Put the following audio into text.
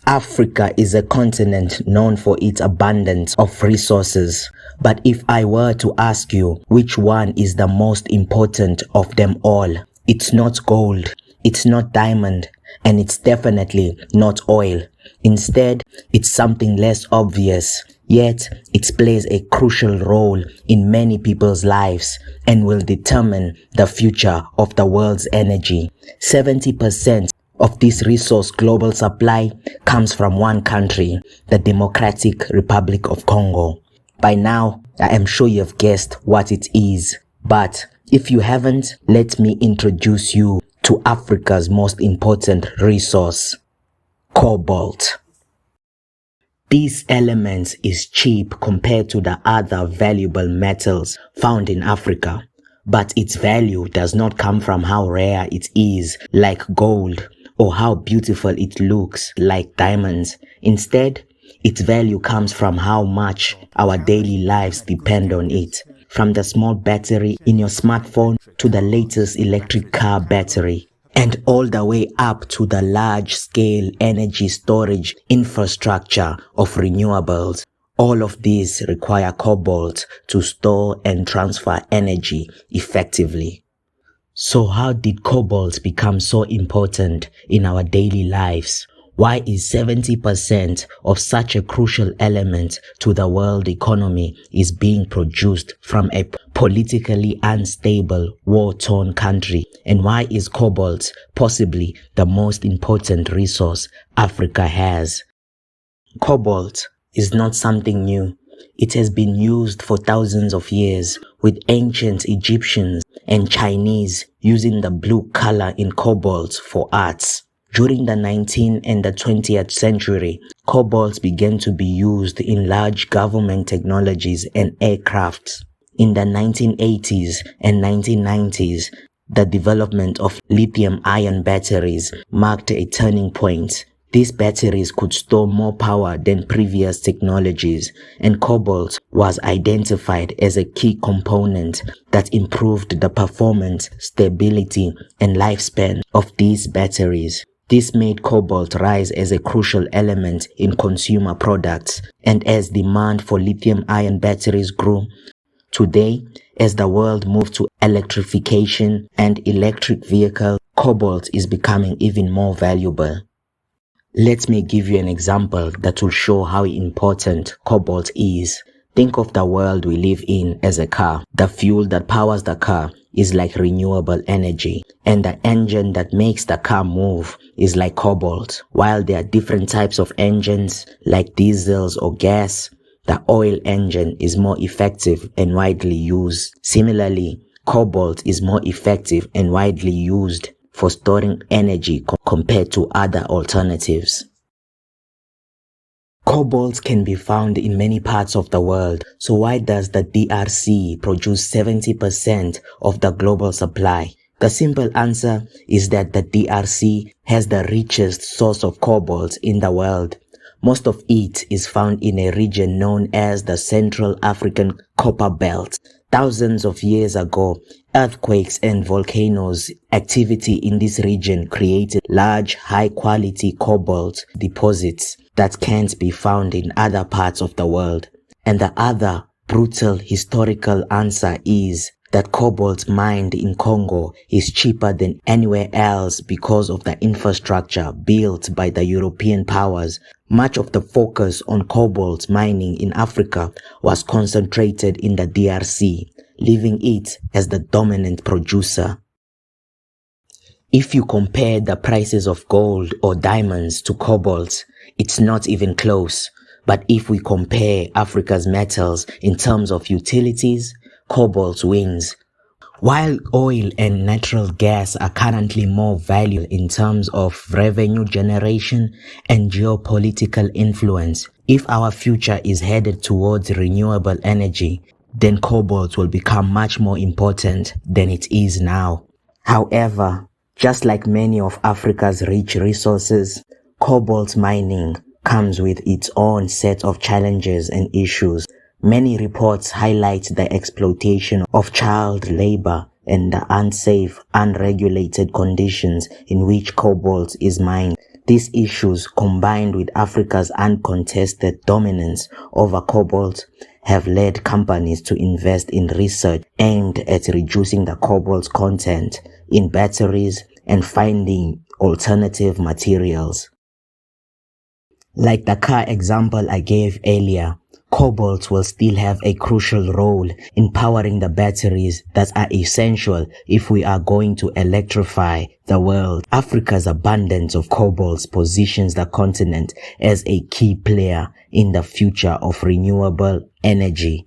Africa is a continent known for its abundance of resources. But if I were to ask you which one is the most important of them all, it's not gold, it's not diamond, and it's definitely not oil. Instead, it's something less obvious, yet it plays a crucial role in many people's lives and will determine the future of the world's energy. 70% of this resource global supply comes from one country, the Democratic Republic of Congo. By now, I am sure you've guessed what it is. But if you haven't, let me introduce you to Africa's most important resource, cobalt. This element is cheap compared to the other valuable metals found in Africa, but its value does not come from how rare it is, like gold, or how beautiful it looks, like diamonds. Instead, its value comes from how much our daily lives depend on it. From the small battery in your smartphone to the latest electric car battery, and all the way up to the large-scale energy storage infrastructure of renewables. All of these require cobalt to store and transfer energy effectively. So how did cobalt become so important in our daily lives? Why is 70% of such a crucial element to the world economy is being produced from a politically unstable, war-torn country? And why is cobalt possibly the most important resource Africa has? Cobalt is not something new. It has been used for thousands of years, with ancient Egyptians and Chinese using the blue color in cobalt for arts. During the 19th and the 20th century, cobalt began to be used in large government technologies and aircrafts. In the 1980s and 1990s, the development of lithium-ion batteries marked a turning point. These batteries could store more power than previous technologies, and cobalt was identified as a key component that improved the performance, stability, and lifespan of these batteries. This made cobalt rise as a crucial element in consumer products, and as demand for lithium-ion batteries grew, today, as the world moved to electrification and electric vehicles, cobalt is becoming even more valuable. Let me give you an example that will show how important cobalt is. Think of the world we live in as a car. The fuel that powers the car is like renewable energy, and the engine that makes the car move is like cobalt. While there are different types of engines like diesels or gas, the oil engine is more effective and widely used. Similarly, cobalt is more effective and widely used for storing energy compared to other alternatives. Cobalt can be found in many parts of the world, so why does the DRC produce 70% of the global supply? The simple answer is that the DRC has the richest source of cobalt in the world. Most of it is found in a region known as the Central African Copper Belt. Thousands of years ago, earthquakes and volcanoes activity in this region created large, high-quality cobalt deposits that can't be found in other parts of the world. And the other brutal historical answer is that cobalt mined in Congo is cheaper than anywhere else because of the infrastructure built by the European powers. Much of the focus on cobalt mining in Africa was concentrated in the DRC, leaving it as the dominant producer. If you compare the prices of gold or diamonds to cobalt, it's not even close. But if we compare Africa's metals in terms of utilities, cobalt wins. While oil and natural gas are currently more valuable in terms of revenue generation and geopolitical influence, if our future is headed towards renewable energy, then cobalt will become much more important than it is now. However, just like many of Africa's rich resources, cobalt mining comes with its own set of challenges and issues. Many reports highlight the exploitation of child labor and the unsafe, unregulated conditions in which cobalt is mined. These issues, combined with Africa's uncontested dominance over cobalt, have led companies to invest in research aimed at reducing the cobalt content in batteries and finding alternative materials. Like the car example I gave earlier, cobalt will still have a crucial role in powering the batteries that are essential if we are going to electrify the world. Africa's abundance of cobalt positions the continent as a key player in the future of renewable energy.